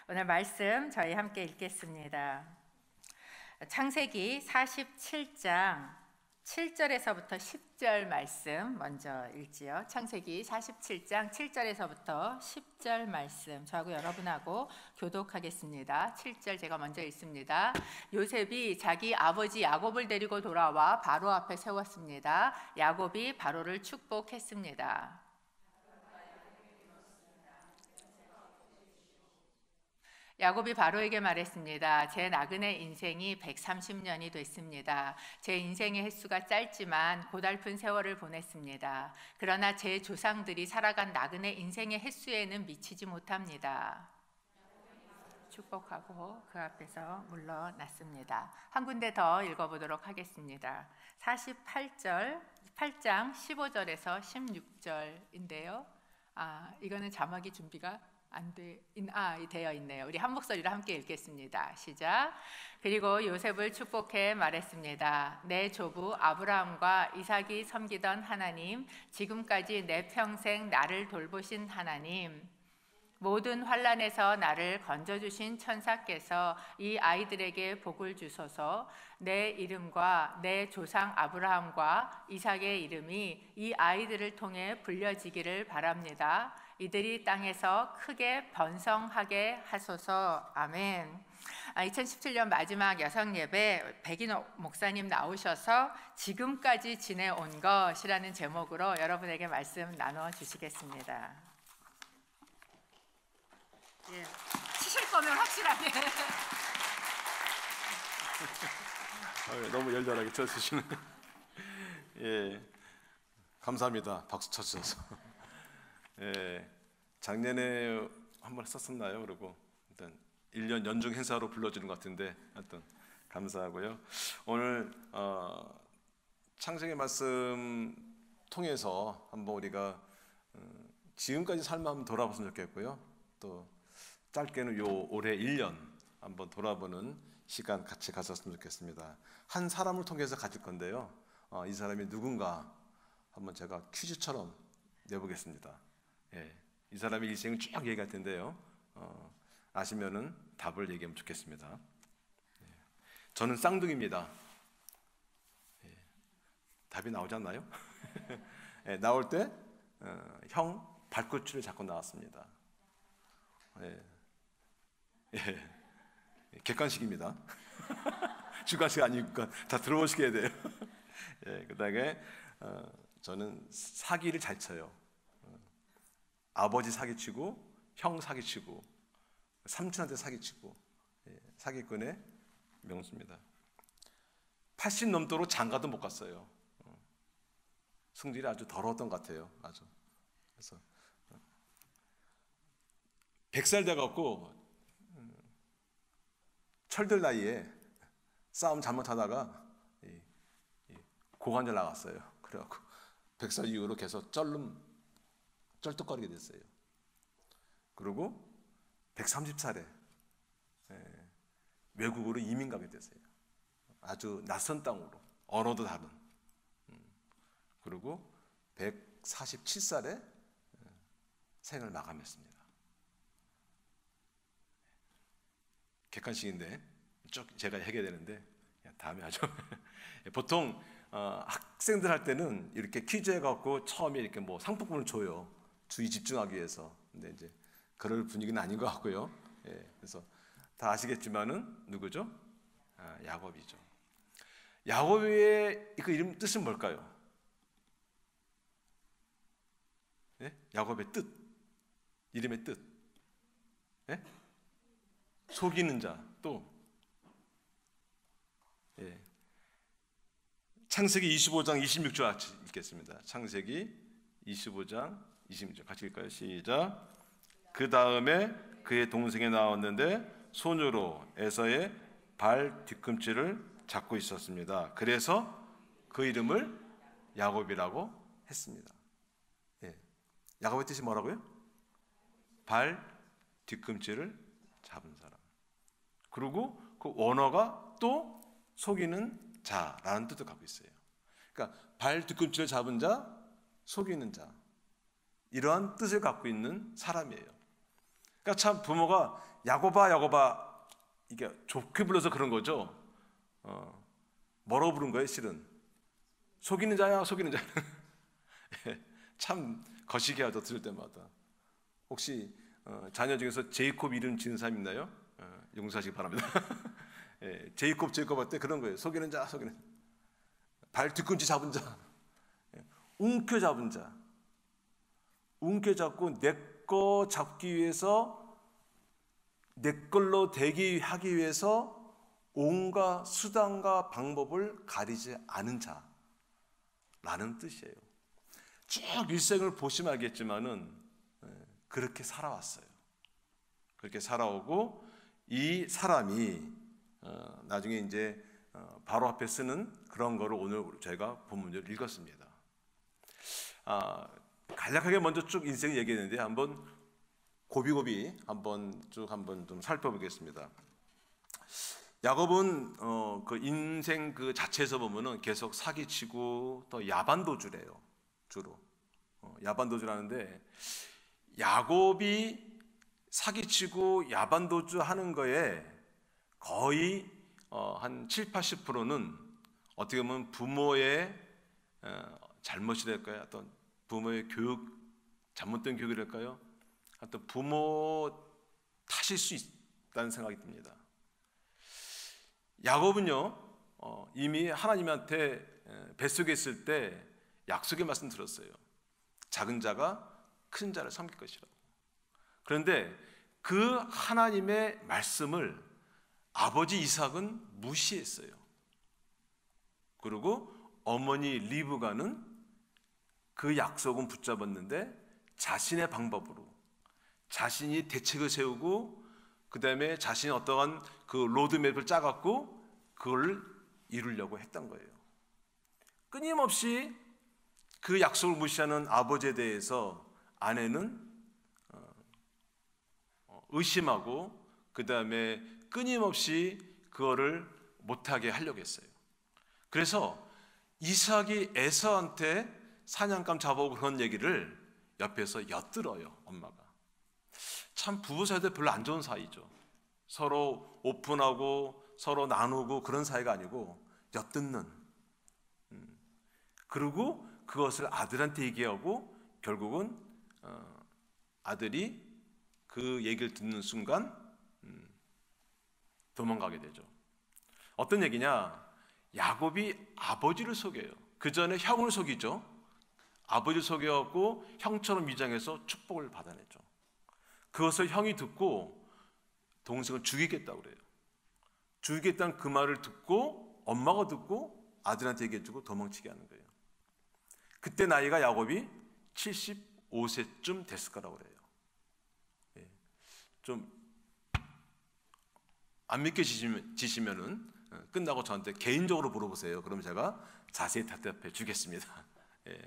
오늘 말씀 저희 함께 읽겠습니다. 창세기 47장 7절에서부터 10절 말씀 먼저 읽지요. 창세기 47장 7절에서부터 10절 말씀 저하고 여러분하고 교독하겠습니다. 7절 제가 먼저 읽습니다. 요셉이 자기 아버지 야곱을 데리고 돌아와 바로 앞에 세웠습니다. 야곱이 바로를 축복했습니다. 야곱이 바로에게 말했습니다. 제 나그네 인생이 130년이 됐습니다. 제 인생의 횟수가 짧지만 고달픈 세월을 보냈습니다. 그러나 제 조상들이 살아간 나그네 인생의 횟수에는 미치지 못합니다. 축복하고 그 앞에서 물러났습니다. 한 군데 더 읽어보도록 하겠습니다. 48장 15절에서 16절인데요. 이거는 자막이 준비가 되어 있네요. 우리 한 목소리로 함께 읽겠습니다. 시작. 그리고 요셉을 축복해 말했습니다. 내 조부 아브라함과 이삭이 섬기던 하나님, 지금까지 내 평생 나를 돌보신 하나님, 모든 환난에서 나를 건져주신 천사께서 이 아이들에게 복을 주소서. 내 이름과 내 조상 아브라함과 이삭의 이름이 이 아이들을 통해 불려지기를 바랍니다. 이들이 땅에서 크게 번성하게 하소서. 아멘. 2017년 마지막 여성 예배 백인 목사님 나오셔서 지금까지 지내온 것이라는 제목으로 여러분에게 말씀 나눠 주시겠습니다. 예, 치실 거면 확실하게. 너무 열렬하게 쳐주시네. 예, 감사합니다. 박수 쳐주셔서. 예, 작년에 한번 썼었나요? 그리고 일단 1년 연중 행사로 불러주는 것 같은데 하여튼 감사하고요. 오늘 창세기 말씀 통해서 한번 우리가 지금까지 삶을 한번 돌아봤으면 좋겠고요. 또 짧게는 요 올해 1년 한번 돌아보는 시간 같이 가졌으면 좋겠습니다. 한 사람을 통해서 가질 건데요. 이 사람이 누군가 한번 제가 퀴즈처럼 내보겠습니다. 예, 이 사람의 일생을 쭉 얘기할 텐데요. 아시면은 답을 얘기하면 좋겠습니다. 예, 저는 쌍둥이입니다. 예, 답이 나오지 않나요? 예, 나올 때 형 발꿈치를 잡고 나왔습니다. 예, 예, 객관식입니다. 주관식 아니니까 다 들어보시게 돼요. 예, 그다음에 저는 사기를 잘 쳐요. 아버지 사기치고 형 사기치고 삼촌한테 사기치고, 예, 사기꾼의 명수입니다. 80 넘도록 장가도 못 갔어요. 승질이 아주 더러웠던 것 같아요. 아주. 그래서 100살 돼갖고 철들 나이에 싸움 잘못하다가 고관절 나갔어요. 그래갖고 100살 이후로 계속 쩔뚝거리게 됐어요. 그리고 130살에 외국으로 이민 가게 됐어요. 아주 낯선 땅으로, 언어도 다른. 그리고 147살에 생을 마감했습니다. 객관식인데 쭉 제가 해야 되는데 다음에 하죠. 보통 학생들 할 때는 이렇게 퀴즈 해갖고 처음에 이렇게 뭐 상품권을 줘요. 주의 집중하기 위해서. 근데 이제 그럴 분위기는 아닌 것 같고요. 예, 그래서 다 아시겠지만은 누구죠? 야곱이죠. 야곱의 그 이름 뜻은 뭘까요? 예? 야곱의 뜻, 이름의 뜻. 예? 속이는 자. 또 예. 창세기 25장 26절 같이 읽겠습니다. 창세기 25장 26절 같이 읽을까요? 시작. 그 다음에 그의 동생이 나왔는데 손으로 에서의 발 뒤꿈치를 잡고 있었습니다. 그래서 그 이름을 야곱이라고 했습니다. 예. 야곱의 뜻이 뭐라고요? 발 뒤꿈치를 잡은 사람. 그리고 그 원어가 또 속이는 자라는 뜻을 갖고 있어요. 그러니까 발 뒤꿈치를 잡은 자, 속이는 자, 이러한 뜻을 갖고 있는 사람이에요. 그러니까 참 부모가 야곱아 야곱아 이게 좋게 불러서 그런 거죠. 뭐라고 부른 거예요? 실은 속이는 자야 속이는 자. 참 거시기하죠. 들을 때마다. 혹시 자녀 중에서 제이콥 이름 지은 사람 있나요? 용서하시기 바랍니다. 제이콥 할 때 그런 거예요. 속이는 자 속이는 자. 발 뒤꿈치 잡은 자, 움켜 잡은 자, 움켜 잡고 내 거 잡기 위해서 내 걸로 되기 하기 위해서 온갖 수단과 방법을 가리지 않은 자라는 뜻이에요. 쭉 일생을 보시면 알겠지만은 그렇게 살아왔어요. 그렇게 살아오고 이 사람이 나중에 이제 바로 앞에 쓰는 그런 거를 오늘 저희가 본문을 읽었습니다. 간략하게 먼저 쭉 인생 얘기했는데 한번 고비고비 한번 좀 살펴보겠습니다. 야곱은 그 인생 그 자체에서 보면은 계속 사기치고 또 야반도주래요. 주로 야반도주라는데 야곱이 사기치고 야반도주 하는 거에 거의 한 7, 80%는 어떻게 보면 부모의 잘못이랄까요? 어떤 부모의 교육, 잘못된 교육이랄까요? 어떤 부모 탓일 수 있다는 생각이 듭니다. 야곱은요 이미 하나님한테 뱃속에 있을 때 약속의 말씀 들었어요. 작은 자가 큰 자를 섬길 것이라고. 그런데 그 하나님의 말씀을 아버지 이삭은 무시했어요. 그리고 어머니 리브가는 그 약속은 붙잡았는데 자신의 방법으로 자신이 대책을 세우고 그 다음에 자신이 어떠한 그 로드맵을 짜갖고 그걸 이루려고 했던 거예요. 끊임없이 그 약속을 무시하는 아버지에 대해서 아내는 의심하고 그 다음에 끊임없이 그거를 못하게 하려고 했어요. 그래서 이삭이 에서한테 사냥감 잡아오고 그런 얘기를 옆에서 엿들어요. 엄마가. 참 부부 사이도 별로 안 좋은 사이죠. 서로 오픈하고 서로 나누고 그런 사이가 아니고 엿듣는. 그리고 그것을 아들한테 얘기하고 결국은 아들이 그 얘기를 듣는 순간 도망가게 되죠. 어떤 얘기냐? 야곱이 아버지를 속여요. 그 전에 형을 속이죠. 아버지를 속여갖고 형처럼 위장해서 축복을 받아내죠. 그것을 형이 듣고 동생을 죽이겠다고 그래요. 죽이겠다는 그 말을 듣고 엄마가 듣고 아들한테 얘기해주고 도망치게 하는 거예요. 그때 나이가 야곱이 75세쯤 됐을 거라고 그래요. 좀 안 믿겨지시면은 끝나고 저한테 개인적으로 물어보세요. 그럼 제가 자세히 대답해 주겠습니다.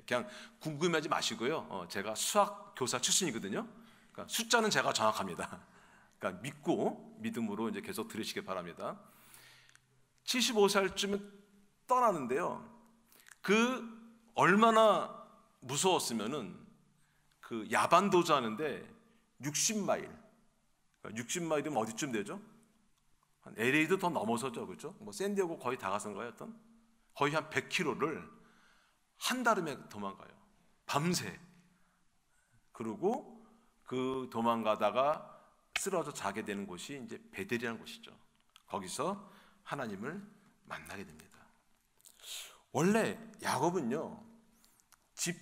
그냥 궁금해하지 마시고요. 제가 수학 교사 출신이거든요. 그러니까 숫자는 제가 정확합니다. 그러니까 믿고 믿음으로 이제 계속 들으시길 바랍니다. 75살쯤에 떠나는데요. 그 얼마나 무서웠으면은 그 야반도주 하는데 60마일. 60마일이면 어디쯤 되죠? 한 LA도 더 넘어서죠, 그렇죠? 뭐 샌디에고 거의 다 가선 거예요, 거의 한 100km를 한 달음에 도망가요. 밤새. 그리고 그 도망가다가 쓰러져 자게 되는 곳이 이제 베델이라는 곳이죠. 거기서 하나님을 만나게 됩니다. 원래 야곱은요 집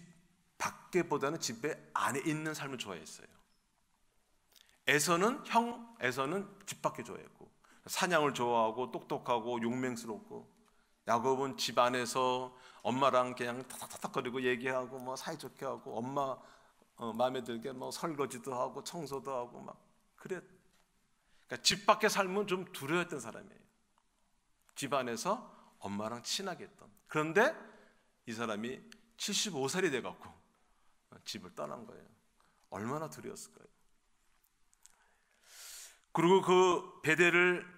밖에보다는 집에 안에 있는 삶을 좋아했어요. 에서는 집 밖에 좋아했고 사냥을 좋아하고 똑똑하고 용맹스럽고 야곱은 집 안에서 엄마랑 그냥 타닥타닥거리고 얘기하고 뭐 사이좋게 하고 엄마 마음에 들게 뭐 설거지도 하고 청소도 하고 막 그래. 그러니까 집 밖의 삶은 좀 두려웠던 사람이에요. 집 안에서 엄마랑 친하게 했던. 그런데 이 사람이 75살이 돼갖고 집을 떠난 거예요. 얼마나 두려웠을까요? 그리고 그 베델을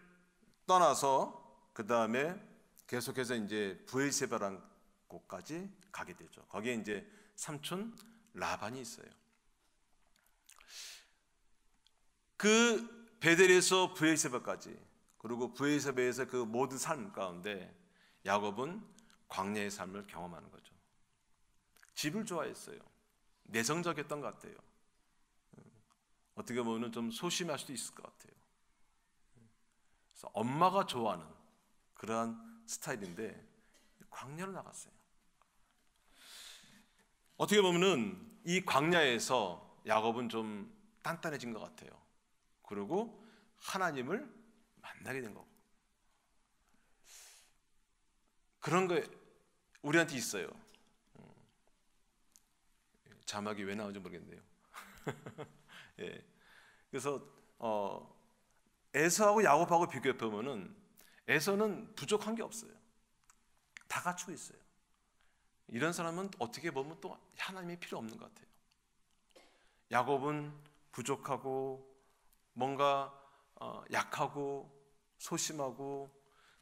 떠나서 그 다음에 계속해서 이제 브엘세바라는 곳까지 가게 되죠. 거기에 이제 삼촌 라반이 있어요. 그 베델에서 브에세바까지, 그리고 브에세바에서 그 모든 삶 가운데 야곱은 광야의 삶을 경험하는 거죠. 집을 좋아했어요. 내성적이었던 것 같아요. 어떻게 보면 좀 소심할 수도 있을 것 같아요. 그래서 엄마가 좋아하는 그러한 스타일인데 광야로 나갔어요. 어떻게 보면은 이 광야에서 야곱은 좀 단단해진 것 같아요. 그리고 하나님을 만나게 된 거고. 그런 거 우리한테 있어요. 자막이 왜 나오는지 모르겠네요. 예. 그래서 에서하고 야곱하고 비교해 보면은 에서는 부족한 게 없어요. 다 갖추고 있어요. 이런 사람은 어떻게 보면 또 하나님이 필요 없는 것 같아요. 야곱은 부족하고 뭔가 약하고 소심하고,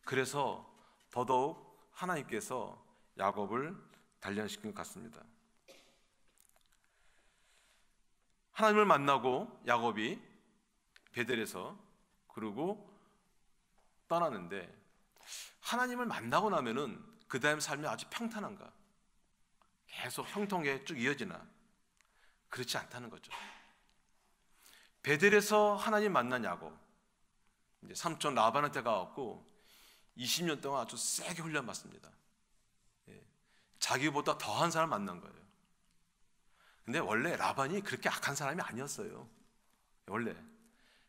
그래서 더더욱 하나님께서 야곱을 단련시킨 것 같습니다. 하나님을 만나고 야곱이 베델에서 그리고 떠나는데, 하나님을 만나고 나면은 그 다음 삶이 아주 평탄한가? 계속 형통하게 쭉 이어지나? 그렇지 않다는 거죠. 베델에서 하나님 만난 야곱, 이제 삼촌 라반한테 가갖고 20년 동안 아주 세게 훈련받습니다. 자기보다 더한 사람 만난 거예요. 근데 원래 라반이 그렇게 악한 사람이 아니었어요. 원래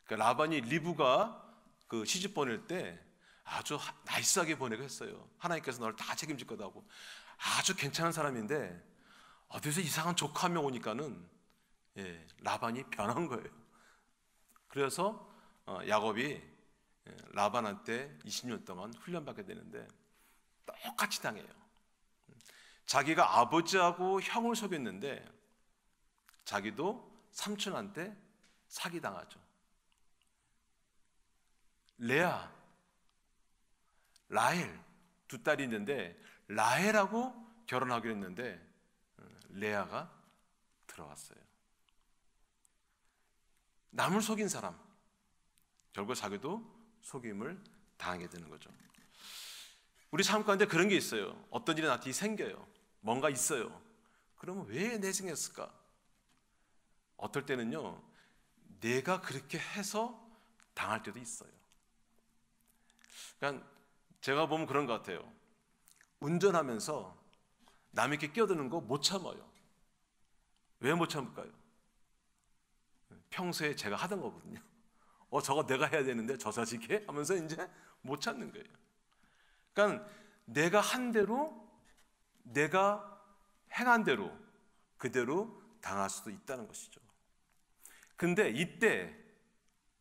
그 라반이 리브가 그 시집 보낼 때 아주 나이스하게 보내고 했어요. 하나님께서 너를 다 책임질 거다고. 아주 괜찮은 사람인데 어디서 이상한 조카 한 명 오니까는 라반이 변한 거예요. 그래서 야곱이 라반한테 20년 동안 훈련받게 되는데 똑같이 당해요. 자기가 아버지하고 형을 속였는데 자기도 삼촌한테 사기당하죠. 레아, 라헬 두 딸이 있는데 라헬하고 결혼하기로 했는데 레아가 들어왔어요. 남을 속인 사람, 결국 자기도 속임을 당하게 되는 거죠. 우리 삶 가운데 그런 게 있어요. 어떤 일이 나한테 생겨요. 뭔가 있어요. 그러면 왜 내 생겼을까? 어떨 때는요, 내가 그렇게 해서 당할 때도 있어요. 그러니까 제가 보면 그런 것 같아요. 운전하면서 남에게 끼어드는 거 못 참아요. 왜 못 참을까요? 평소에 제가 하던 거거든요. 저거 내가 해야 되는데 저 자식이 해? 하면서 이제 못 참는 거예요. 그러니까 내가 한 대로, 내가 행한 대로 그대로 당할 수도 있다는 것이죠. 근데 이때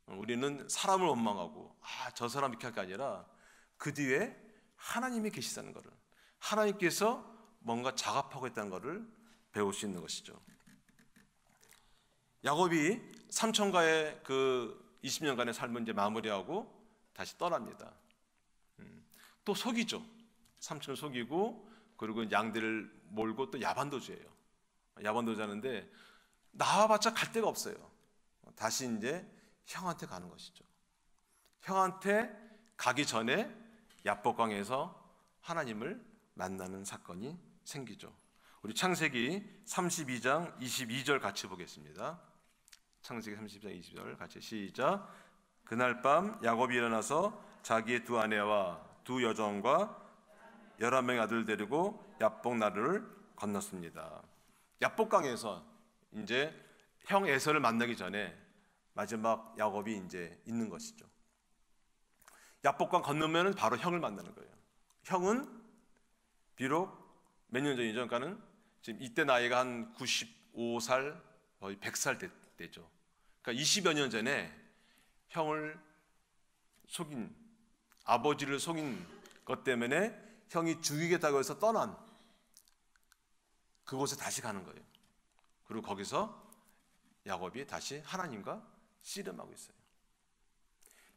우리는 사람을 원망하고 저 사람 이렇게 할 게 아니라 그 뒤에 하나님이 계시다는 것을, 하나님께서 뭔가 작업하고 있다는 것을 배울 수 있는 것이죠. 야곱이 삼촌과의 그 20년간의 삶을 이제 마무리하고 다시 떠납니다. 또 속이죠. 삼촌을 속이고, 그리고 양들을 몰고 또 야반도주예요. 야반도주하는데 나와봤자 갈 데가 없어요. 다시 이제 형한테 가는 것이죠. 형한테 가기 전에 야복강에서 하나님을 만나는 사건이 생기죠. 우리 창세기 32장 22절 같이 보겠습니다. 창세기 32장 22절 같이 시작. 그날 밤 야곱이 일어나서 자기의 두 아내와 두 여종과 11명의 아들 데리고 야복나루를 건넜습니다. 야복강에서 이제 형 에서를 만나기 전에 마지막 야곱이 이제 있는 것이죠. 야복강 건너면 바로 형을 만나는 거예요. 형은 비록 몇 년 전이죠. 그러니까는 지금 이때 나이가 한 95살, 거의 100살 되죠. 그러니까 20여 년 전에 형을 속인, 아버지를 속인 것 때문에 형이 죽이겠다고 해서 떠난 그곳에 다시 가는 거예요. 그리고 거기서 야곱이 다시 하나님과 씨름하고 있어요.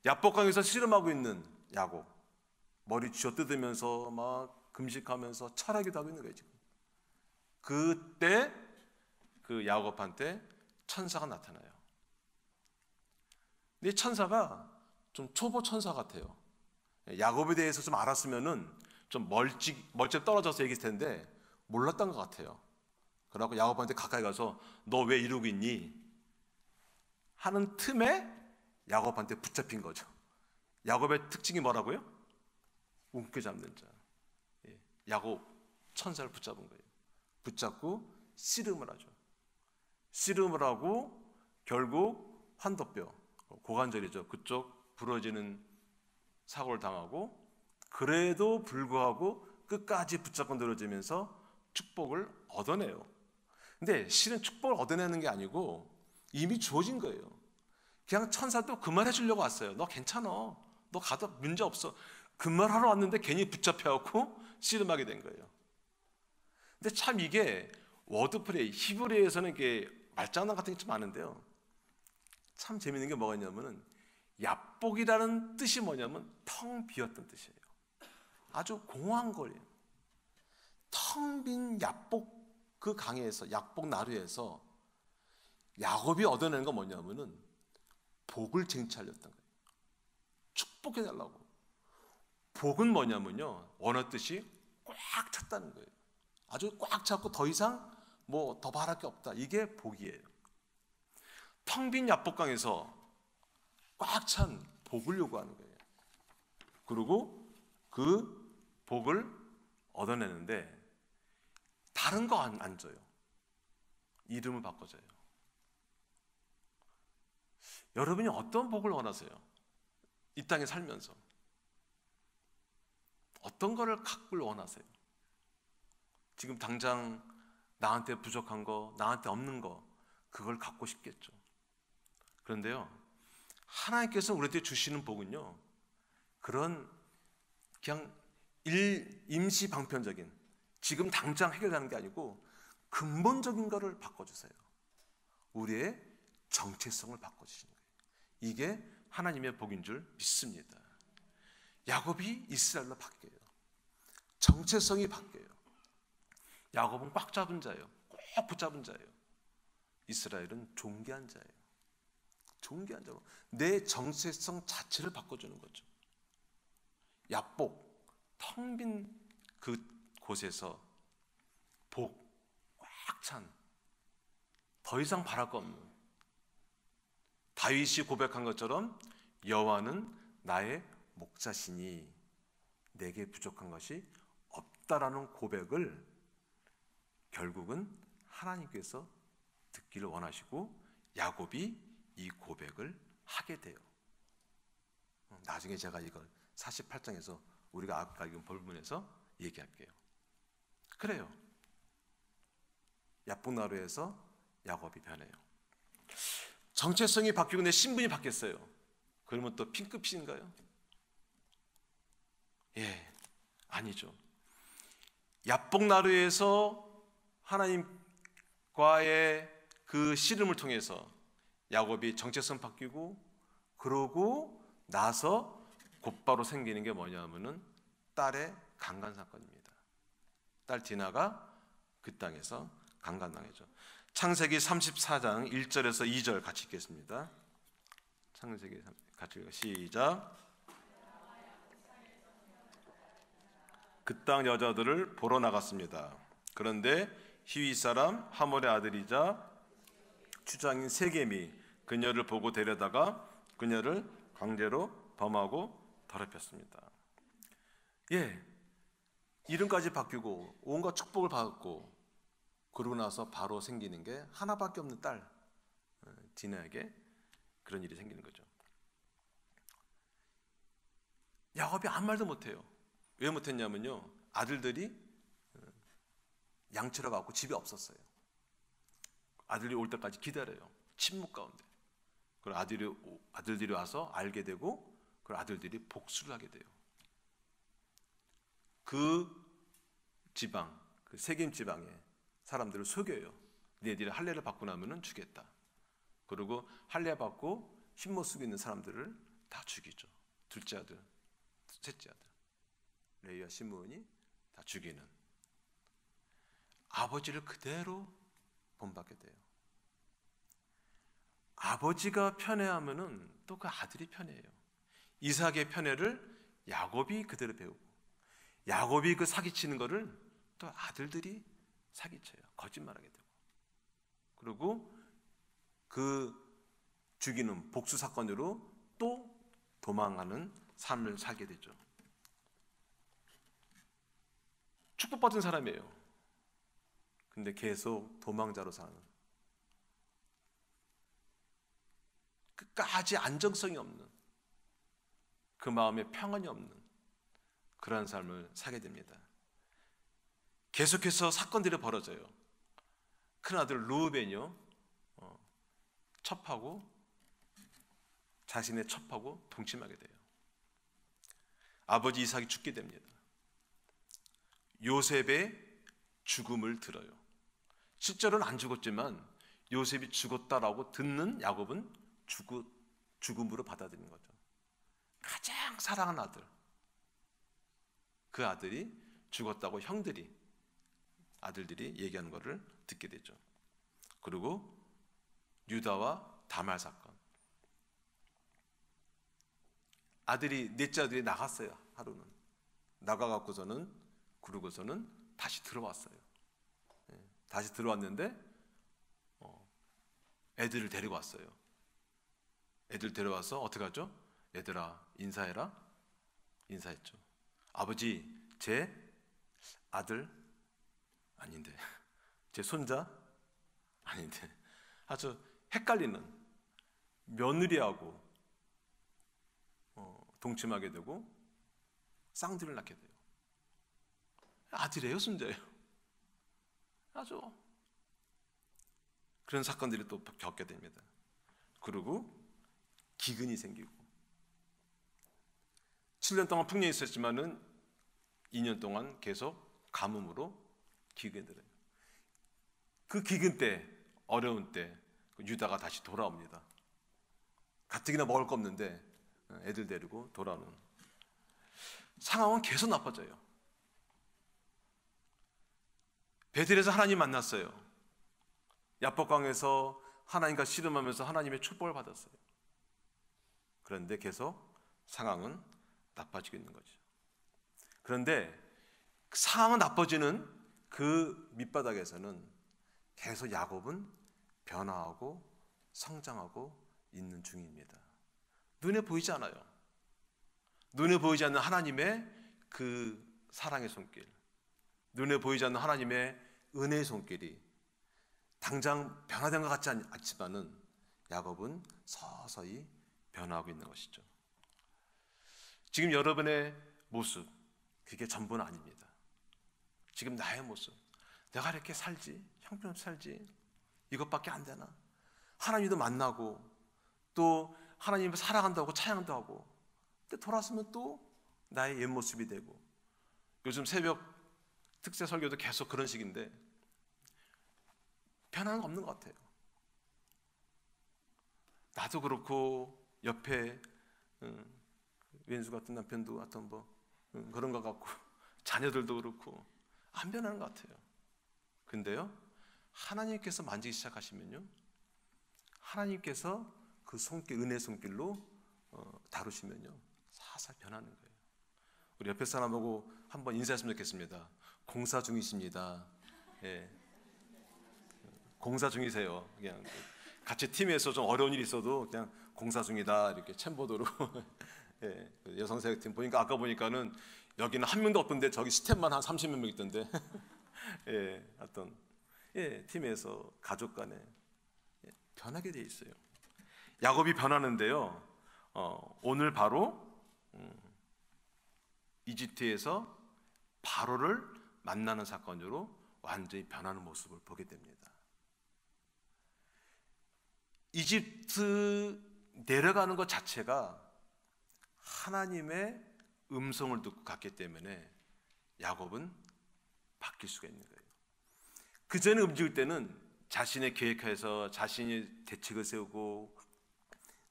야복강에서 씨름하고 있는 야곱, 머리 쥐어뜯으면서 막 금식하면서 철하기도 하고 있는 거예요. 지금 그때 그 야곱한테 천사가 나타나요. 근데 천사가 좀 초보 천사 같아요. 야곱에 대해서 좀 알았으면은 좀 멀찍 떨어져서 얘기했을 텐데 몰랐던 것 같아요. 그러고 야곱한테 가까이 가서 너 왜 이러고 있니? 하는 틈에 야곱한테 붙잡힌 거죠. 야곱의 특징이 뭐라고요? 움켜잡는 자. 야곱 천사를 붙잡은 거예요. 붙잡고 씨름을 하죠. 씨름을 하고 결국 환도뼈, 고관절이죠. 그쪽 부러지는 사고를 당하고 그래도 불구하고 끝까지 붙잡고 늘어지면서 축복을 얻어내요. 근데 실은 축복을 얻어내는 게 아니고 이미 주어진 거예요. 그냥 천사도 그 말 해주려고 왔어요. 너 괜찮아. 너 가도 문제 없어. 그 말 하러 왔는데 괜히 붙잡혀갖고 씨름하게 된 거예요. 근데 참 이게 워드플레이, 히브리어에서는 이게 말장난 같은 게 좀 많은데요. 참 재밌는 게 뭐가 있냐면은 야복이라는 뜻이 뭐냐면 텅 비었던 뜻이에요. 아주 공허한 거예요. 텅 빈 야복 그 강에서 야복 나루에서 야곱이 얻어내는 건 뭐냐면은 복을 쟁취하려던 거예요. 축복해달라고. 복은 뭐냐면요, 원어 뜻이 꽉 찼다는 거예요. 아주 꽉 찼고 더 이상 뭐 더 바랄 게 없다. 이게 복이에요. 텅 빈 야복강에서 꽉 찬 복을 요구하는 거예요. 그리고 그 복을 얻어내는데 다른 거 안 줘요. 이름을 바꿔줘요. 여러분이 어떤 복을 원하세요? 이 땅에 살면서 어떤 거를 갖길 원하세요? 지금 당장 나한테 부족한 거, 나한테 없는 거, 그걸 갖고 싶겠죠. 그런데요, 하나님께서 우리한테 주시는 복은요, 그런 그냥 임시 방편적인, 지금 당장 해결하는 게 아니고 근본적인 거를 바꿔주세요. 우리의 정체성을 바꿔주시는 거예요. 이게 하나님의 복인 줄 믿습니다. 야곱이 이스라엘로 바뀌어요. 정체성이 바뀌어요. 야곱은 꽉 잡은 자예요. 꼭 붙잡은 자예요. 이스라엘은 존귀한 자예요. 존귀한 자고 내 정체성 자체를 바꿔주는 거죠. 야복, 텅 빈 그 곳에서 복, 꽉 찬, 더 이상 바랄 거 없는, 다윗이 고백한 것처럼 여호와는 나의 목자시니 내게 부족한 것이 없다라는 고백을 결국은 하나님께서 듣기를 원하시고 야곱이 이 고백을 하게 돼요. 나중에 제가 이걸 48장에서 우리가 아까 읽은 본문에서 얘기할게요. 그래요. 야복나루에서 야곱이 변해요. 정체성이 바뀌고 내 신분이 바뀌었어요. 그러면 또 핑크빛인가요? 예, 아니죠. 야복나루에서 하나님과의 그 씨름을 통해서 야곱이 정체성 바뀌고 그러고 나서 곧바로 생기는 게 뭐냐면은 딸의 강간 사건입니다. 딸 디나가 그 땅에서 강간당했죠. 창세기 34장 1절에서 2절 같이 읽겠습니다. 창세기 같이 읽어 시작. 그 땅 여자들을 보러 나갔습니다. 그런데 히위 사람 하몰의 아들이자 추장인 세겜이 그녀를 보고 데려다가 그녀를 강제로 범하고 더럽혔습니다. 예, 이름까지 바뀌고 온갖 축복을 받았고 그러고 나서 바로 생기는 게 하나밖에 없는 딸 디나에게 그런 일이 생기는 거죠. 야곱이 아무 말도 못해요. 왜 못했냐면요, 아들들이 양치러 가고 집에 없었어요. 아들이 올 때까지 기다려요. 침묵 가운데. 그리고 아들들이 와서 알게 되고 그 아들들이 복수를 하게 돼요. 그 지방, 그 세겜 지방에 사람들을 속여요. 너희들이 할례를 받고 나면은 주겠다. 그리고 할례 받고 흰못 쓰고 있는 사람들을 다 죽이죠. 둘째 아들, 셋째 아들, 레위와 시므온이 다 죽이는. 아버지를 그대로 본받게 돼요. 아버지가 편애하면은 또 그 아들이 편애해요. 이삭의 편애를 야곱이 그대로 배우고, 야곱이 그 사기치는 거를 또 아들들이 사기쳐요. 거짓말하게 되고, 그리고 그 죽이는 복수 사건으로 또 도망하는 삶을 살게 되죠. 축복받은 사람이에요. 근데 계속 도망자로 사는, 끝까지 안정성이 없는, 그 마음에 평안이 없는 그러한 삶을 살게 됩니다. 계속해서 사건들이 벌어져요. 큰아들 루벤이요, 첩하고, 자신의 첩하고 동침하게 돼요. 아버지 이삭이 죽게 됩니다. 요셉의 죽음을 들어요. 실제로는 안 죽었지만 요셉이 죽었다라고 듣는 야곱은 죽음으로 받아들이는 거죠. 가장 사랑하는 아들, 그 아들이 죽었다고 형들이, 아들들이 얘기하는 것을 듣게 되죠. 그리고 유다와 다말 사건, 아들이, 넷째 아들이 나갔어요. 하루는 나가갖고서는, 그러고서는 다시 들어왔어요. 다시 들어왔는데 애들을 데리고 왔어요. 애들 데려와서 어떻게 하죠? 얘들아 인사해라. 인사했죠. 아버지, 제 아들 아닌데, 제 손자 아닌데, 아주 헷갈리는 며느리하고 동침하게 되고 쌍둥이를 낳게 돼요. 아들이에요, 손자예요? 아주 그런 사건들이 또 겪게 됩니다. 그리고 기근이 생기고, 7년 동안 풍년이 있었지만은 2년 동안 계속 가뭄으로 기근이 들어요. 그 기근 때, 어려운 때 유다가 다시 돌아옵니다. 가뜩이나 먹을 거 없는데 애들 데리고 돌아오는 상황은 계속 나빠져요. 베델에서 하나님 만났어요. 야복강에서 하나님과 씨름하면서 하나님의 축복을 받았어요. 그런데 계속 상황은 나빠지고 있는 거죠. 그런데 상황은 나빠지는 그 밑바닥에서는 계속 야곱은 변화하고 성장하고 있는 중입니다. 눈에 보이지 않아요. 눈에 보이지 않는 하나님의 그 사랑의 손길, 눈에 보이지 않는 하나님의 은혜의 손길이 당장 변화된 것 같지 않지만은 야곱은 서서히 변화하고 있는 것이죠. 지금 여러분의 모습, 그게 전부는 아닙니다. 지금 나의 모습, 내가 이렇게 살지, 형편없이 살지, 이것밖에 안 되나? 하나님도 만나고 또 하나님을 사랑한다고 찬양도 하고, 근데 돌아서면 또 나의 옛 모습이 되고, 요즘 새벽 특세 설교도 계속 그런 식인데 변화는 없는 것 같아요. 나도 그렇고 옆에 왼수 같은 남편도 어떤 그런 것 같고, 자녀들도 그렇고 안 변하는 것 같아요. 근데요, 하나님께서 만지기 시작하시면요, 하나님께서 그 손길, 은혜 손길로 다루시면요, 살살 변하는 거예요. 우리 옆에 사람하고 한번 인사했으면 좋겠습니다. 공사 중이십니다. 예. 공사 중이세요. 그냥 같이 팀에서 좀 어려운 일이 있어도 그냥 공사 중이다 이렇게 챔버도로. 예. 여성사역팀 보니까, 아까 보니까는 여기는 한 명도 없던데 저기 스텝만 한 30몇 명 있던데. 예, 어떤 팀에서 가족 간에 변하게 돼 있어요. 야곱이 변하는데요. 오늘 바로 이집트에서 바로를 만나는 사건으로 완전히 변하는 모습을 보게 됩니다. 이집트 내려가는 것 자체가 하나님의 음성을 듣고 갔기 때문에 야곱은 바뀔 수가 있는 거예요. 그 전에 움직일 때는 자신의 계획하에서 자신이 대책을 세우고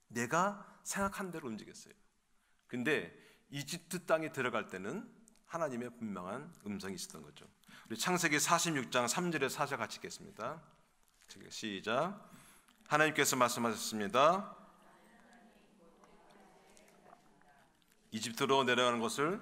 내가 생각한 대로 움직였어요. 근데 이집트 땅에 들어갈 때는 하나님의 분명한 음성이 있었던 거죠. 우리 창세기 46장 3절에 4절 같이 읽겠습니다. 시작. 하나님께서 말씀하셨습니다. 이집트로 내려가는 것을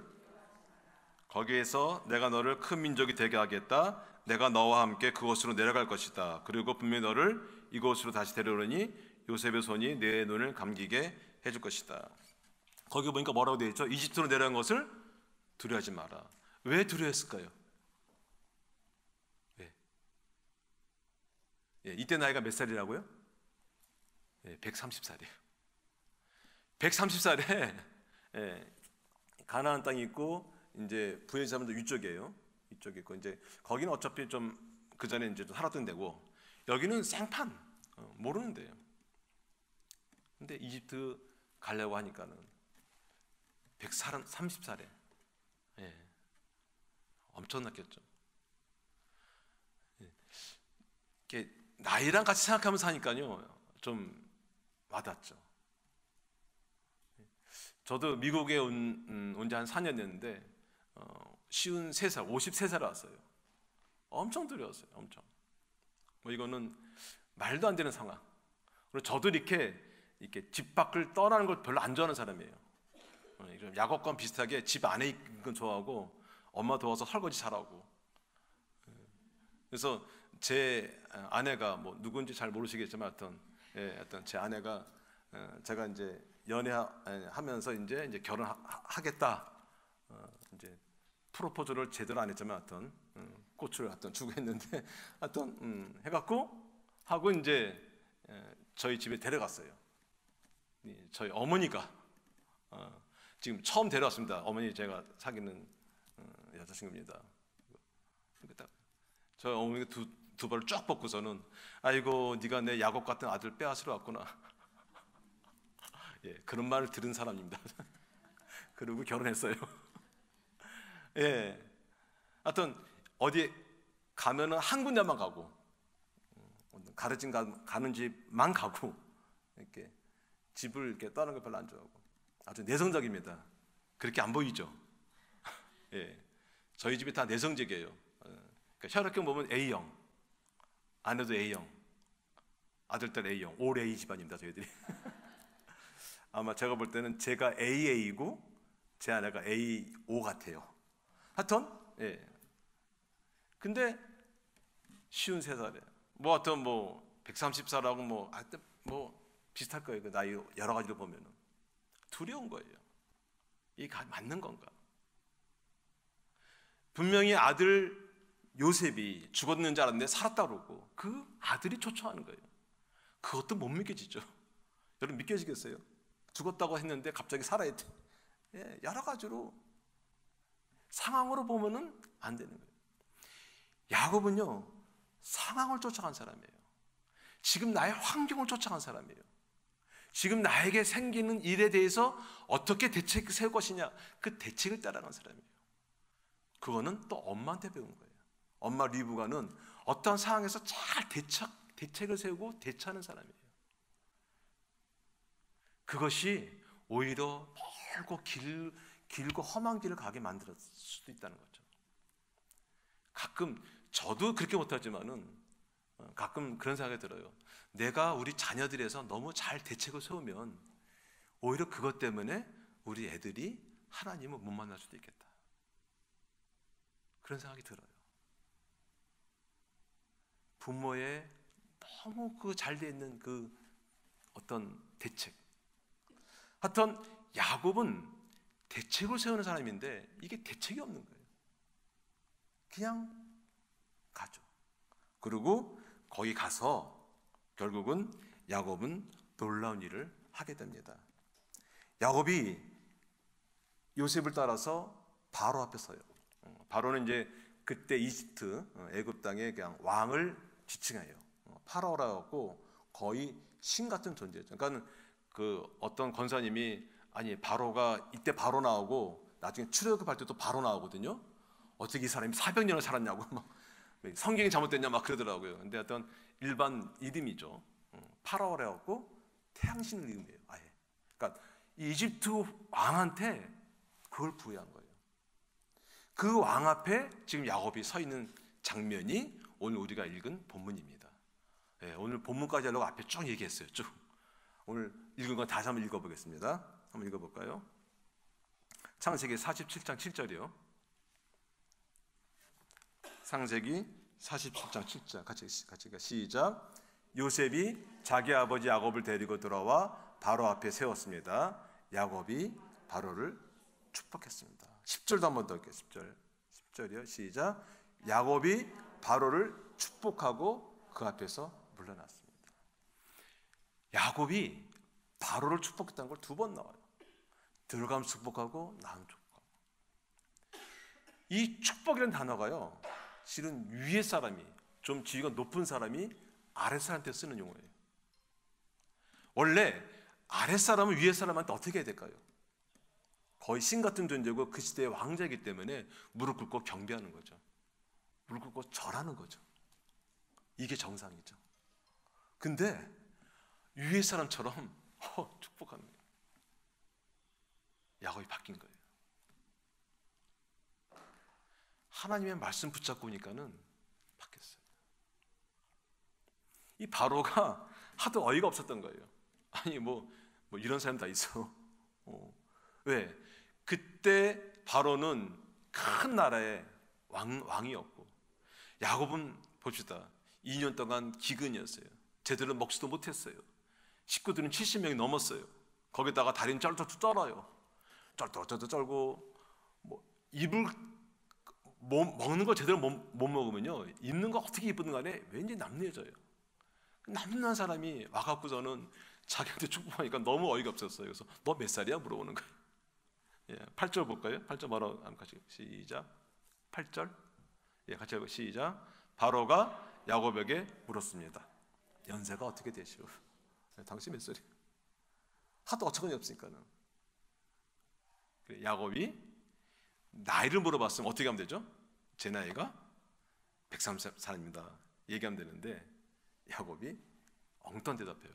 거기에서 내가 너를 큰 민족이 되게 하겠다. 내가 너와 함께 그곳으로 내려갈 것이다. 그리고 분명히 너를 이곳으로 다시 데려오니 요셉의 손이 내 눈을 감기게 해줄 것이다. 거기 보니까 뭐라고 되어 있죠? 이집트로 내려간 것을 두려워하지 마라. 왜 두려워했을까요? 왜? 이때 나이가 몇 살이라고요? 130살이에요. 130살에 가나안 땅이 있고 이제 부의 사람도 위쪽이에요. 이쪽에 있고 이제 거기는 어차피 좀 그 전에 이제 살았던 데고 여기는 생판 모르는 데예요. 근데 이집트 가려고 하니까는 130살에 엄청났겠죠. 이렇게 나이랑 같이 생각하면서 하니까요 좀 와닿죠. 저도 미국에 온 지 한 4년 됐는데 53살, 53살에 왔어요. 엄청 두려웠어요. 엄청. 뭐 이거는 말도 안 되는 상황. 그리고 저도 이렇게 집 밖을 떠나는 걸 별로 안 좋아하는 사람이에요. 야곱과 비슷하게 집 안에 있는 건 좋아하고 엄마 도와서 설거지 잘하고. 그래서 제 아내가 뭐 누군지 잘 모르시겠지만 하여튼 제 아내가 제가 이제 연애하면서 이제 결혼하겠다. 이제 프로포즈를 제대로 안 했지만 하여튼 꽃을 하여튼 주고 했는데 하여튼 해갖고 하고 이제 저희 집에 데려갔어요. 저희 어머니가 지금 처음 데려왔습니다. 어머니 제가 사귀는 여자친구입니다. 저희 어머니가 두 발을 쫙 뻗고서는 아이고 네가 내 야곱 같은 아들 빼앗으러 왔구나. 그런 말을 들은 사람입니다. 그리고 결혼했어요. 하여튼 어디 가면은 한 군데만 가고 가르친 가는 집만 가고 이렇게 집을 이렇게 떠나는 걸 별로 안 좋아하고 아주 내성적입니다. 그렇게 안 보이죠? 저희 집이 다 내성적이에요. 그러니까 혈액형 보면 A형, 아내도 A형, 아들딸 A형, 올 A 집안입니다. 저희들이. 아마 제가 볼 때는 제가 AA이고 제 아내가 AO 같아요. 하여튼 근데 53살에 뭐 하여튼 뭐 130살하고 뭐 하여튼 뭐 비슷할 거예요. 그 나이 여러 가지로 보면은 두려운 거예요. 이게 맞는 건가? 분명히 아들 요셉이 죽었는 줄 알았는데 살았다 그러고 그 아들이 초청하는 거예요. 그것도 못 믿겨지죠. 여러분 믿겨지겠어요? 죽었다고 했는데 갑자기 살아있대. 여러 가지로 상황으로 보면은 안 되는 거예요. 야곱은요 상황을 쫓아간 사람이에요. 지금 나의 환경을 쫓아간 사람이에요. 지금 나에게 생기는 일에 대해서 어떻게 대책을 세울 것이냐 그 대책을 따라간 사람이에요. 그거는 또 엄마한테 배운 거예요. 엄마 리브가는 어떤 상황에서 잘 대책을 세우고 대처하는 사람이에요. 그것이 오히려 멀고 길고 험한 길을 가게 만들었을 수도 있다는 거죠. 가끔 저도 그렇게 못하지만은 가끔 그런 생각이 들어요. 내가 우리 자녀들에서 너무 잘 대책을 세우면 오히려 그것 때문에 우리 애들이 하나님을 못 만날 수도 있겠다. 그런 생각이 들어요. 부모의 너무 그 잘 돼 있는 그 어떤 대책. 하여튼 야곱은 대책을 세우는 사람인데 이게 대책이 없는 거예요. 그냥 가죠. 그리고 거기 가서 결국은 야곱은 놀라운 일을 하게 됩니다. 야곱이 요셉을 따라서 바로 앞에 서요. 바로는 이제 그때 이집트 애굽 땅의 그냥 왕을 지칭해요. 파라오라고 거의 신 같은 존재죠. 그러니까 그 어떤 권사님이 아니 바로가 이때 바로 나오고 나중에 출애굽할 때도 바로 나오거든요. 어떻게 이 사람이 400년을 살았냐고 막 성경이 잘못됐냐 막 그러더라고요. 근데 어떤 일반 이름이죠. 파라오라고 태양신 이름이에요. 아예. 그러니까 이집트 왕한테 그걸 부여한 거예요. 그 왕 앞에 지금 야곱이 서 있는 장면이 오늘 우리가 읽은 본문입니다. 오늘 본문까지 하려고 앞에 쭉 얘기했어요. 쭉. 오늘 읽은 거 다시 한번 읽어보겠습니다. 한번 읽어볼까요? 창세기 47장 7절이요. 창세기 47장 7절 같이 시작. 요셉이 자기 아버지 야곱을 데리고 들어와 바로 앞에 세웠습니다. 야곱이 바로를 축복했습니다. 10절도 한 번 더 읽겠습니다. 10절이요. 시작. 야곱이 바로를 축복하고 그 앞에서 물러났습니다. 야곱이 바로를 축복했다는 걸 두 번 나와요. 들어가면 축복하고 나오면 축복하고. 이 축복이라는 단어가요, 실은 위에 사람이, 좀 지위가 높은 사람이 아랫사람한테 쓰는 용어예요. 원래 아랫사람은 위에 사람한테 어떻게 해야 될까요? 거의 신 같은 존재고 그 시대의 왕자이기 때문에 무릎 꿇고 경배하는 거죠. 무릎 꿇고 절하는 거죠. 이게 정상이죠. 근데 위에 사람처럼 축복하는 거예요. 야곱이 바뀐 거예요. 하나님의 말씀 붙잡고 오니까는 바뀌었어요. 이 바로가 하도 어이가 없었던 거예요. 아니 뭐 이런 사람 다 있어. 왜? 그때 바로는 큰 나라의 왕이었고, 야곱은 봅시다, 2년 동안 기근이었어요. 제대로 먹지도 못했어요. 식구들은 70명이 넘었어요. 거기다가 다리는 쩔쩔 떨어요. 쩔쩔 쩔고, 입을 먹는 거 제대로 못 먹으면요, 입는 거 어떻게 입든 간에 왠지 남내져요. 남는 사람이 와갖고서는 자기한테 축복하니까 너무 어이가 없었어요. 그래서 너 몇 살이야? 물어보는 거예요. 8절 볼까요? 8절 바로 같이 시작. 8절 같이 해보 시작. 바로가 야곱에게 물었습니다. 연세가 어떻게 되시오? 당신 몇 살이야? 하도 어처구니 없으니까는. 야곱이 나이를 물어봤으면 어떻게 하면 되죠? 제 나이가 130살입니다. 얘기하면 되는데 야곱이 엉뚱한 대답해요.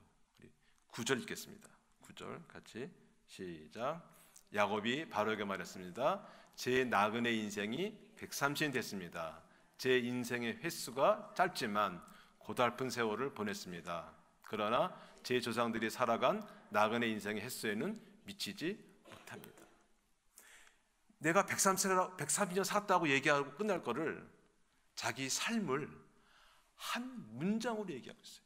9절 읽겠습니다. 9절 같이 시작. 야곱이 바로에게 말했습니다. 제 나그네 인생이 130이 됐습니다. 제 인생의 횟수가 짧지만 고달픈 세월을 보냈습니다. 그러나 제 조상들이 살아간 나그네 인생의 횟수에는 미치지 못합니다. 내가 130년 살았다고 얘기하고 끝날 거를 자기 삶을 한 문장으로 얘기하고 있어요.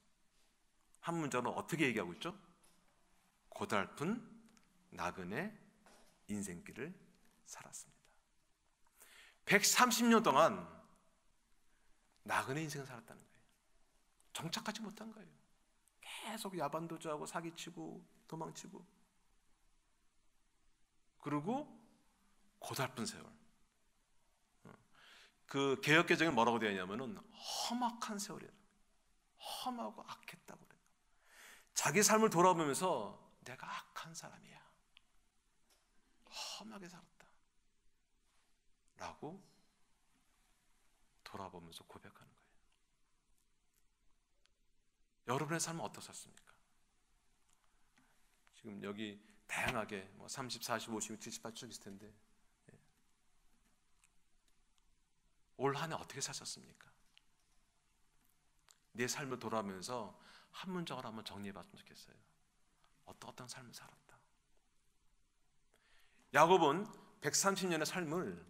한 문장으로 어떻게 얘기하고 있죠? 고달픈 나그네 인생길을 살았습니다. 130년 동안 나그네 인생을 살았다는 거예요. 정착하지 못한 거예요. 계속 야반도주하고 사기치고 도망치고, 그리고 고달픈 세월. 그 개역개정에 뭐라고 되어 있냐면은 험악한 세월이에요. 험하고 악했다고 그래요. 자기 삶을 돌아보면서 내가 악한 사람이야, 험하게 살았다 라고 돌아보면서 고백하는 거예요. 여러분의 삶은 어떠셨습니까? 지금 여기 다양하게 30, 40, 50, 70, 80 있을 텐데 올 한 해 어떻게 사셨습니까? 내 삶을 돌아보면서 한 문장으로 한번 정리해 봤으면 좋겠어요. 어떤 삶을 살았다. 야곱은 130년의 삶을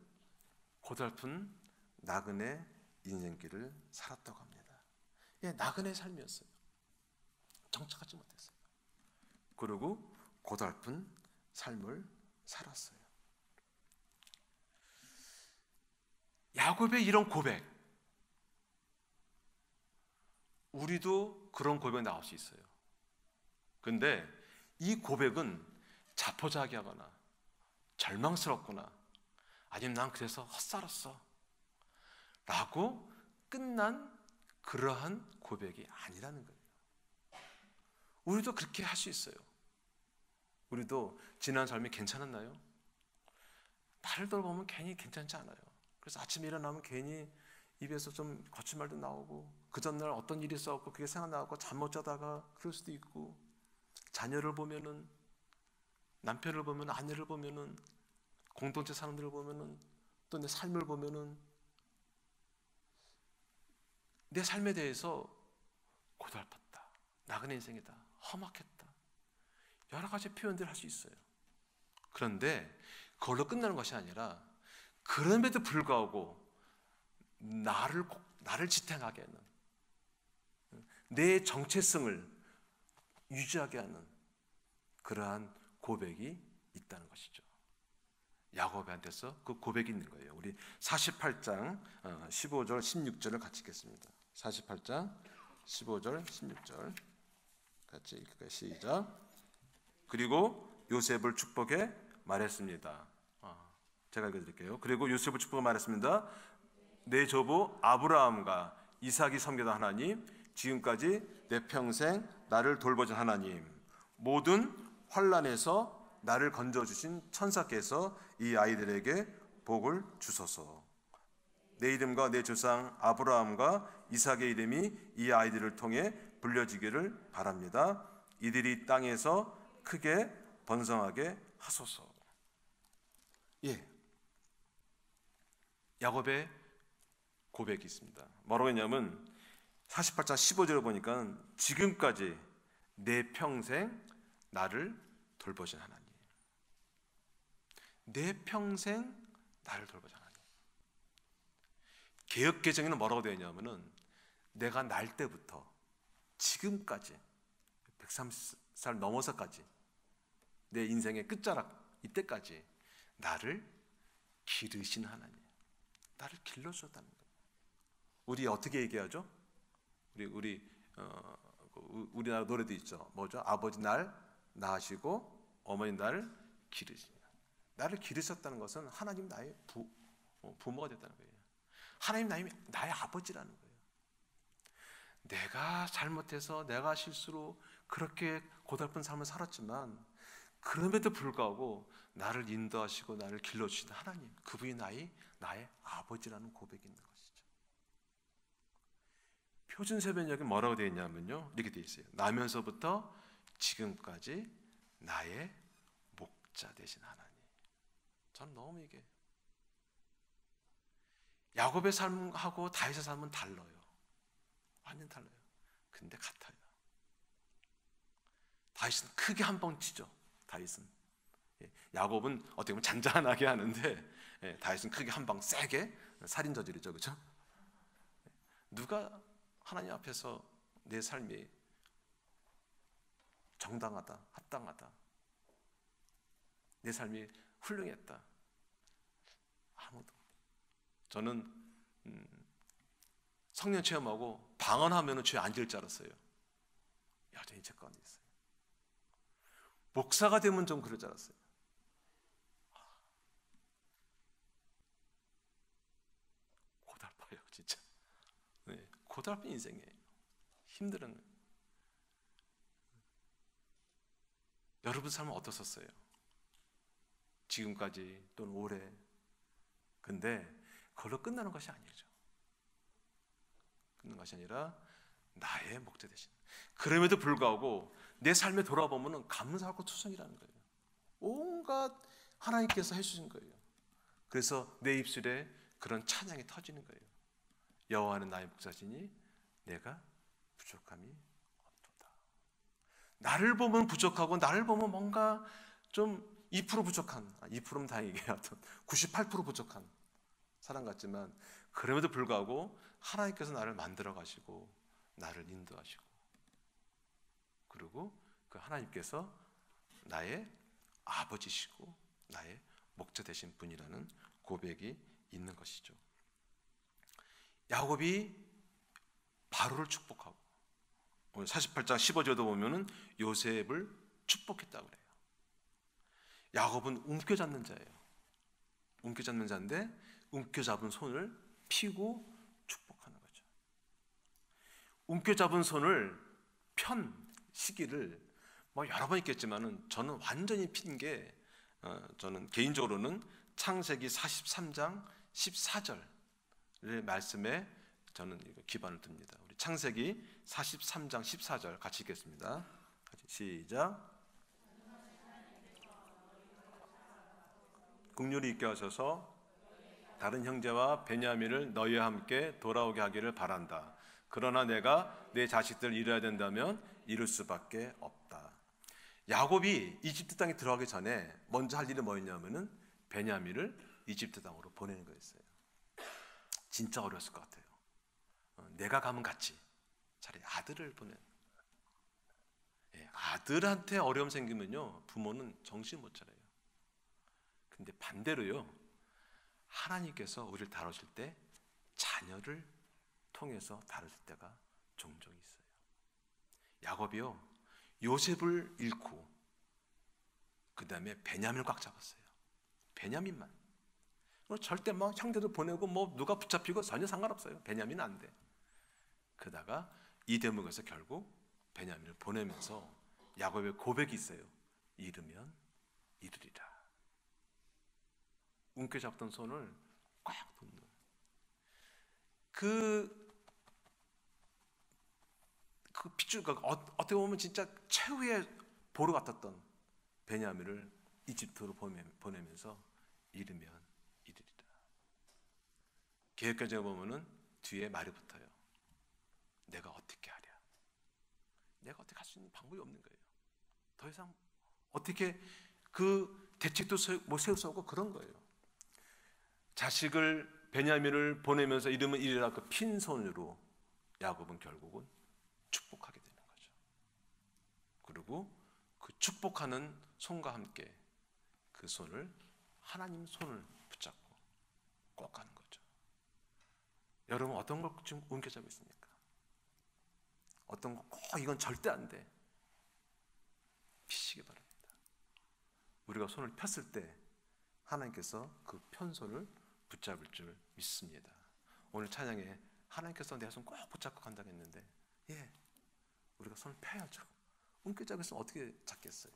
고달픈 나그네 인생길을 살았다고 합니다. 나그네 삶이었어요. 정착하지 못했어요. 그리고 고달픈 삶을 살았어요. 야곱의 이런 고백, 우리도 그런 고백 나올 수 있어요. 근데 이 고백은 자포자기하거나 절망스럽거나 아니면 난 그래서 헛살았어 라고 끝난 그러한 고백이 아니라는 거예요. 우리도 그렇게 할 수 있어요. 우리도 지난 삶이 괜찮았나요? 나를 돌아보면 괜히 괜찮지 않아요. 그래서 아침에 일어나면 괜히 입에서 좀 거친 말도 나오고, 그 전날 어떤 일이 있었고 그게 생각나고 잠 못 자다가 그럴 수도 있고, 자녀를 보면은, 남편을 보면, 아내를 보면은, 공동체 사람들을 보면은, 또 내 삶을 보면은 내 삶에 대해서 고달팠다, 나그네 인생이다, 험악했다, 여러 가지 표현들을 할 수 있어요. 그런데 그걸로 끝나는 것이 아니라 그럼에도 불구하고 나를 지탱하게 하는, 내 정체성을 유지하게 하는 그러한 고백이 있다는 것이죠. 야고보한테서 그 고백이 있는 거예요. 우리 48장 15절 16절을 같이 읽겠습니다. 48장 15절 16절 같이 읽을까요? 시작. 그리고 요셉을 축복해 말했습니다. 제가 읽어드릴게요. 그리고 요셉을 축복해 말했습니다. 내 조부 아브라함과 이삭이 섬기던 하나님, 지금까지 내 평생 나를 돌보신 하나님, 모든 환난에서 나를 건져주신 천사께서 이 아이들에게 복을 주소서. 내 이름과 내 조상 아브라함과 이삭의 이름이 이 아이들을 통해 불려지기를 바랍니다. 이들이 땅에서 크게 번성하게 하소서. 예, 야곱의 고백이 있습니다. 뭐라고 했냐면 48장 15절을 보니까 지금까지 내 평생 나를 돌보신 하나님, 내 평생 나를 돌보신 하나님. 개역개정에는 뭐라고 되어 있냐면은 내가 날 때부터 지금까지 130살 넘어서까지 내 인생의 끝자락 이때까지 나를 기르신 하나님, 나를 길러주셨다는 거예요. 우리 어떻게 얘기하죠? 우리나라 노래도 있죠. 뭐죠? 아버지 날 낳으시고 어머니 날 기르시냐. 나를 기르셨다는 것은 하나님 나의 부모가 됐다는 거예요. 하나님 나의 아버지라는 거예요. 내가 잘못해서 내가 실수로 그렇게 고달픈 삶을 살았지만 그럼에도 불구하고 나를 인도하시고 나를 길러주신 하나님, 그분이 나의 아버지라는 고백이 있는 것이죠. 표준 세변역에 뭐라고 되어 있냐면요, 이렇게 되어 있어요. 나면서부터 지금까지 나의 목자 되신 하나님. 전 너무 이게 야곱의 삶하고 다윗의 삶은 달라요. 완전 달라요. 근데 같아요. 다윗은 크게 한 방 치죠. 다윗은. 야곱은 어떻게 보면 잔잔하게 하는데 다윗은 크게 한 방 세게 살인 저지르죠. 그렇죠? 누가 하나님 앞에서 내 삶이 정당하다, 합당하다, 내 삶이 훌륭했다? 아무도. 저는 성령 체험하고 방언하면 죄 안 지을 줄 알았어요. 여전히 제 가운데 있어요. 목사가 되면 좀 그럴 줄 알았어요. 고달파요, 진짜. 네, 고달픈 인생이에요. 힘들은. 여러분 삶은 어떠셨어요? 지금까지 또는 올해. 근데 그걸로 끝나는 것이 아니죠. 끝나는 것이 아니라 나의 목자 되신. 그럼에도 불구하고 내 삶에 돌아보면 감사하고 투성이라는 거예요. 온갖 하나님께서 해주신 거예요. 그래서 내 입술에 그런 찬양이 터지는 거예요. 여호와는 나의 목자시니 내가 부족함이 없도다. 나를 보면 부족하고 나를 보면 뭔가 좀 2% 부족한, 2%면 다행이에요. 98% 부족한 사람 같지만 그럼에도 불구하고 하나님께서 나를 만들어 가시고 나를 인도하시고, 그리고 그 하나님께서 나의 아버지시고 나의 목자 되신 분이라는 고백이 있는 것이죠. 야곱이 바로를 축복하고, 오늘 48장 15절도 보면은 요셉을 축복했다고 그래요. 야곱은 움켜잡는 자예요. 움켜잡는 자인데 움켜잡은 손을 피고 축복하는 거죠. 움켜잡은 손을 편 시기를 뭐 여러 번 있겠지만은 저는 완전히 핀 게 저는 개인적으로는 창세기 43장 14절의 말씀에 저는 기반을 둡니다. 우리 창세기 43장 14절 같이 읽겠습니다. 같이 시작. 긍휼히 있게 하셔서 다른 형제와 베냐민을 너희와 함께 돌아오게 하기를 바란다. 그러나 내가 내 자식들을 잃어야 된다면 잃을 수밖에 없다. 야곱이 이집트 땅에 들어가기 전에 먼저 할 일이 뭐였냐면은 베냐민을 이집트 땅으로 보내는 거였어요. 진짜 어려웠을 것 같아요. 내가 가면 같이 차라리 아들을 보내. 아들한테 어려움 생기면요, 부모는 정신 못 차려요. 근데 반대로요, 하나님께서 우리를 다루실 때 자녀를 통해서 다루실 때가 종종 있어요. 야곱이요, 요셉을 잃고 그 다음에 베냐민을 꽉 잡았어요. 베냐민만. 절대 막 형제들 보내고 뭐 누가 붙잡히고 전혀 상관없어요. 베냐민은 안 돼. 그러다가 이 대목에서 결국 베냐민을 보내면서 야곱의 고백이 있어요. 잃으면 잃으리라. 움켜잡던 손을 꽉 놓는 그 핏줄가 어떻게 보면 진짜 최후의 보루 같았던 베냐민을 이집트로 보내면서 잃으면 잃으리라. 계획까지 보면은 뒤에 말이 붙어요. 내가 어떻게 하랴. 내가 어떻게 할 수 있는 방법이 없는 거예요. 더 이상 어떻게 그 대책도 세울 수 없고 그런 거예요. 자식을 베냐민을 보내면서 잃으면 잃으라 그 핀손으로 야곱은 결국은 축복하게 되는 거죠. 그리고 그 축복하는 손과 함께 그 손을 하나님 손을 붙잡고 꼭 가는 거죠. 여러분 어떤 걸 지금 움켜잡고 있습니까? 어떤 거 꼭 이건 절대 안 돼. 피시기 바랍니다. 우리가 손을 폈을 때 하나님께서 그 편손을 붙잡을 줄 믿습니다. 오늘 찬양에 하나님께서 내 손 꼭 붙잡고 간다고 했는데, 우리가 손을 펴야죠. 움켜잡고 있으면 어떻게 잡겠어요?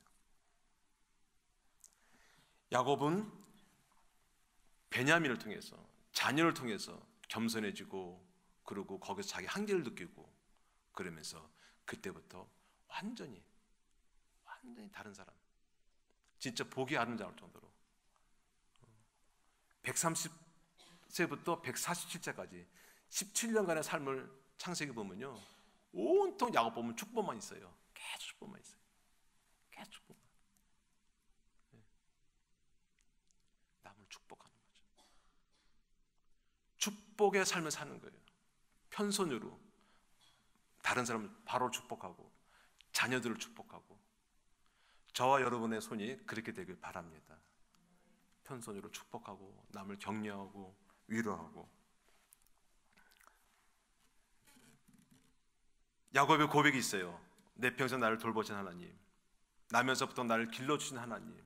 야곱은 베냐민을 통해서, 자녀를 통해서 겸손해지고, 그리고 거기서 자기 한계를 느끼고, 그러면서 그때부터 완전히 다른 사람, 진짜 보기 아름다울 정도로 130세부터 147세까지 17년간의 삶을 창세기 보면요, 온통 야곱 보면 축복만 있어요. 계속 축복만 있어요. 계속 축복만. 남을 축복하는 거죠. 축복의 삶을 사는 거예요. 편손으로 다른 사람을 바로 축복하고 자녀들을 축복하고, 저와 여러분의 손이 그렇게 되길 바랍니다. 편손으로 축복하고 남을 격려하고 위로하고. 야곱의 고백이 있어요. 내 평생 나를 돌보신 하나님, 나면서부터 나를 길러주신 하나님,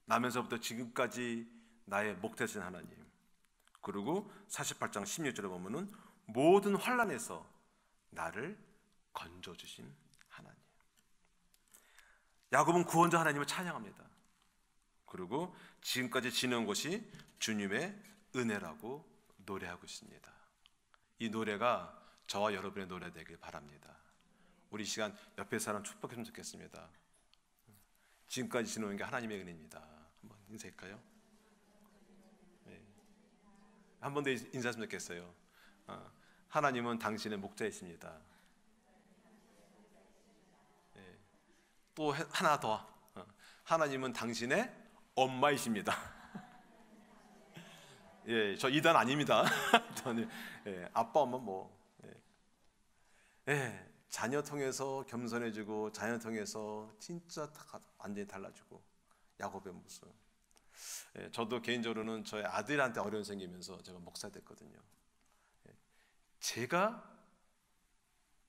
나면서부터 지금까지 나의 목 되신 하나님. 그리고 48장 16절에 보면은 모든 환난에서 나를 건져주신 하나님. 야곱은 구원자 하나님을 찬양합니다. 그리고 지금까지 지내온 것이 주님의 은혜라고 노래하고 있습니다. 이 노래가 저와 여러분의 노래 되길 바랍니다. 우리 시간 옆에 사람 축복했으면 좋겠습니다. 지금까지 지내온 게 하나님의 은혜입니다. 한번 인사할까요? 네. 한 번 더 인사했으면 좋겠어요. 하나님은 당신의 목자이십니다. 네. 또 하나 더, 하나님은 당신의 엄마이십니다. 예, 저 이단 아닙니다. 아빠, 엄마 뭐. 자녀 통해서 겸손해지고, 자녀 통해서 진짜 완전히 달라지고, 야곱의 모습. 저도 개인적으로는 저희 아들한테 어려움 생기면서 제가 목사 됐거든요. 제가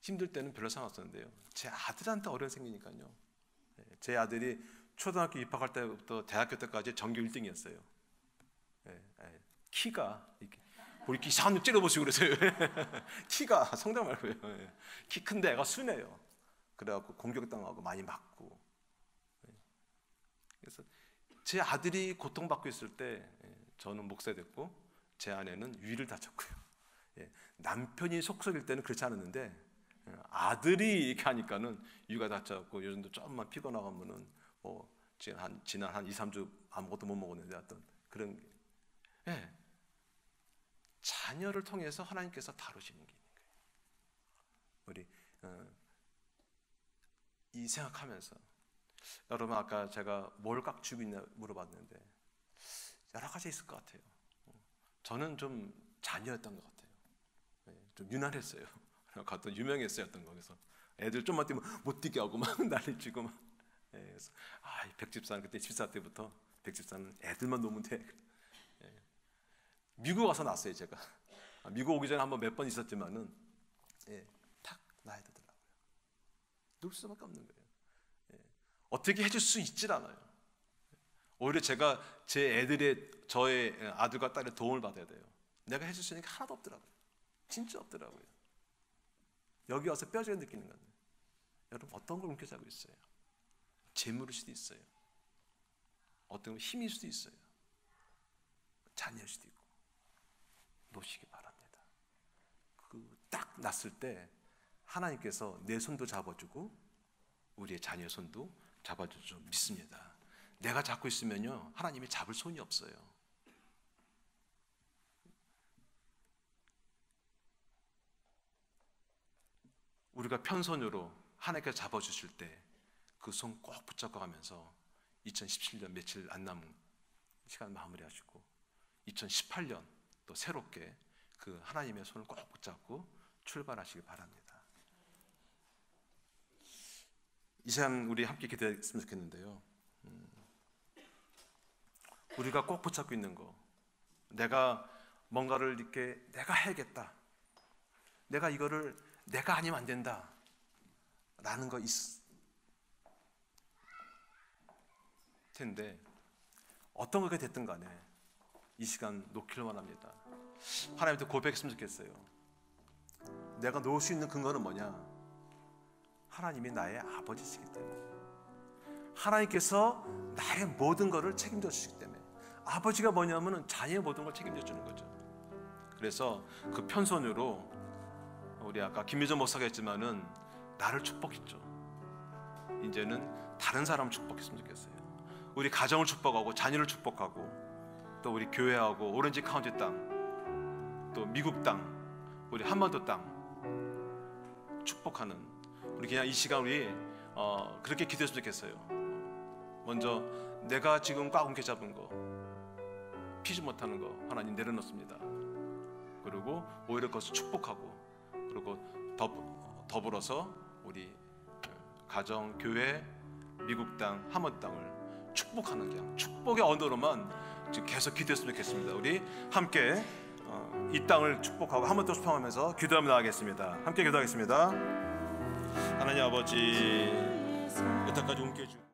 힘들 때는 별로 상관없었는데요, 제 아들한테 어려움 생기니까요. 제 아들이 초등학교 입학할 때부터 대학교 때까지 전교 1등이었어요. 키가 우리 키 샤는 찌르보시고 그러세요. 키가 성장 말고요. 키 큰데 애가 순해요. 그래갖고 공격당하고 많이 맞고. 그래서 제 아들이 고통받고 있을 때 저는 목사 됐고, 제 아내는 위를 다쳤고요. 남편이 속썩일 때는 그렇지 않았는데 아들이 이렇게 하니까는 위가 다쳐갖고 요즘도 조금만 피곤하면은 지난 한 2, 3주 아무것도 못 먹었는데 어떤 그런 게, 자녀를 통해서 하나님께서 다루시는 게 있는 거예요. 우리 이 생각하면서, 여러분 아까 제가 뭘 깍 쥐고 있냐 물어봤는데, 여러 가지 있을 것 같아요. 저는 좀 잔이었던 것 같아요. 좀 유난했어요. 갔던 유명했어요. 어떤 거. 그래서 애들 좀만 뛰면 못 뛰게 하고 막 난리치고 막. 그래서 이 백집사는 그때 집사 때부터 백집사는 애들만 놓으면 돼. 미국 와서 났어요. 제가 미국 오기 전에 한번 몇 번 있었지만은 탁 놔야 되더라고요. 놀 수밖에 없는 거예요. 어떻게 해줄 수 있질 않아요. 오히려 제가 저의 아들과 딸의 도움을 받아야 돼요. 내가 해줄 수 있는 게 하나도 없더라고요. 진짜 없더라고요. 여기 와서 뼈저리 느끼는 거예요. 여러분 어떤 걸 움켜쥐고 있어요? 재물일 수도 있어요. 어떤 건 힘일 수도 있어요. 자녀일 수도 있고. 놓으시기 바랍니다. 딱 났을 때 하나님께서 내 손도 잡아주고 우리의 자녀의 손도 잡아줄 줄 믿습니다. 내가 잡고 있으면요 하나님이 잡을 손이 없어요. 우리가 편손으로 하나님께서 잡아주실 때 그 손 꼭 붙잡고 가면서 2017년 며칠 안 남은 시간 마무리하시고 2018년 또 새롭게 그 하나님의 손을 꼭 붙잡고 출발하시기 바랍니다. 이 시간 우리 함께 기도했으면 좋겠는데요. 우리가 꼭 붙잡고 있는 거, 내가 뭔가를 이렇게 내가 해야겠다, 내가 이거를 내가 아니면 안 된다 라는 거 있을 텐데 어떤 것이 됐든 간에 이 시간 놓기를 원합니다. 하나님한테 고백했으면 좋겠어요. 내가 놓을 수 있는 근거는 뭐냐? 하나님이 나의 아버지시기 때문에, 하나님께서 나의 모든 것을 책임져 주시기 때문에. 아버지가 뭐냐면은 자녀의 모든 걸 책임져 주는 거죠. 그래서 그 편손으로 우리 아까 김미정 목사가 했지만은 나를 축복했죠. 이제는 다른 사람 축복했으면 좋겠어요. 우리 가정을 축복하고 자녀를 축복하고 또 우리 교회하고 오렌지 카운티 땅, 또 미국 땅, 우리 한반도 땅 축복하는, 우리 그냥 이 시간 우리 그렇게 기도했으면 좋겠어요. 먼저 내가 지금 꽉 움켜잡은 거, 피지 못하는 거 하나님 내려놓습니다. 그리고 오히려 그것을 축복하고, 그리고 더불어서 우리 가정, 교회, 미국 땅, 한번 땅을 축복하는, 그냥 축복의 언어로만 지금 계속 기도했으면 좋겠습니다. 우리 함께 이 땅을 축복하고 한번 더 축복하면서 기도하며 나가겠습니다. 함께 기도하겠습니다. 하나님 아버지, 여태까지 움켜쥐고